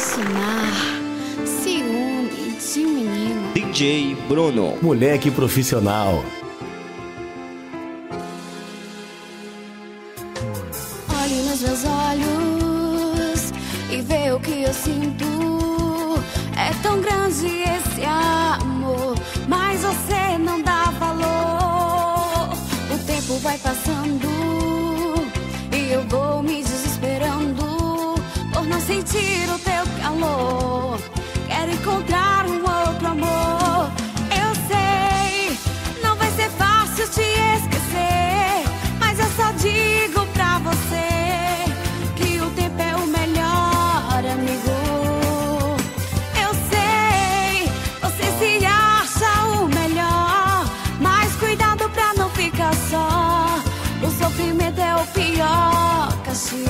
apaixonar, ciúme de menino. DJ Bruno, moleque profissional. Olhe nos meus olhos e vê o que eu sinto. É tão grande esse amor, mas você não dá valor. O tempo vai passando e eu vou me desesperando por não sentir o teu calor. Quero encontrar um outro amor. Eu sei, não vai ser fácil te esquecer, mas eu só digo pra você que o tempo é o melhor amigo. Eu sei, você se acha o melhor, mas cuidado pra não ficar só. O sofrimento é o pior castigo.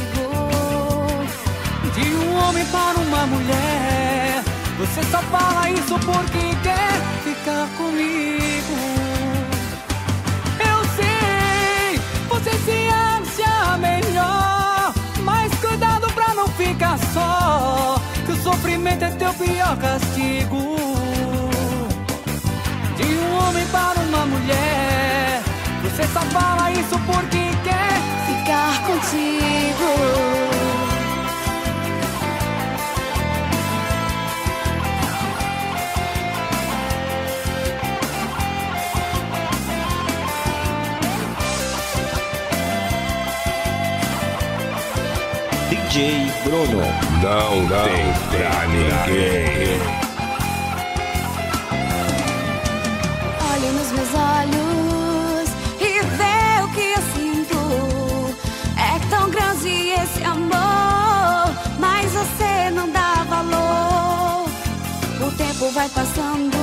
De um homem para uma mulher, você só fala isso porque quer ficar comigo. Eu sei, você se acha melhor, mas cuidado pra não ficar só, que o sofrimento é teu pior castigo. De um homem para uma mulher, você só fala isso porque quer ficar contigo. DJ Bruno, Não tem pra ninguém. Olhe nos meus olhos e vê o que eu sinto. É tão grande esse amor, mas você não dá valor. O tempo vai passando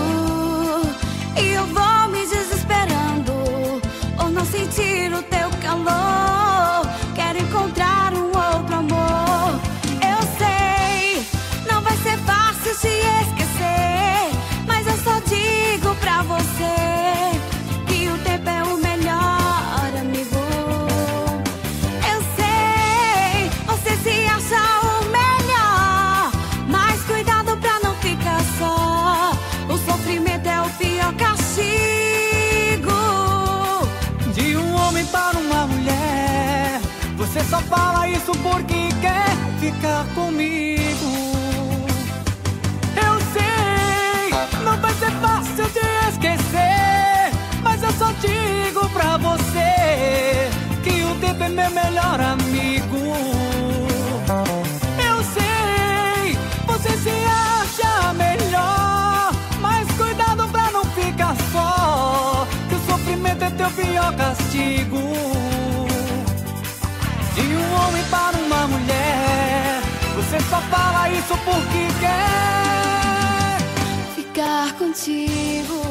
e eu vou me desesperando por não sentir o teu calor. Quero encontrar um outro amor. Eu sei, não vai ser fácil te esquecer, mas eu só digo pra você que o tempo é o melhor amigo. Eu sei, você se acha o melhor, mas cuidado pra não ficar só. O sofrimento é o pior castigo. de um homem para uma mulher, você só fala isso porque quer ficar comigo. Eu sei, não vai ser fácil de esquecer, mas eu só digo pra você que o tempo é meu melhor amigo. Eu sei, você se acha melhor, mas cuidado pra não ficar só, que o sofrimento é teu pior castigo. De um homem para uma mulher, você só fala isso porque quer ficar contigo.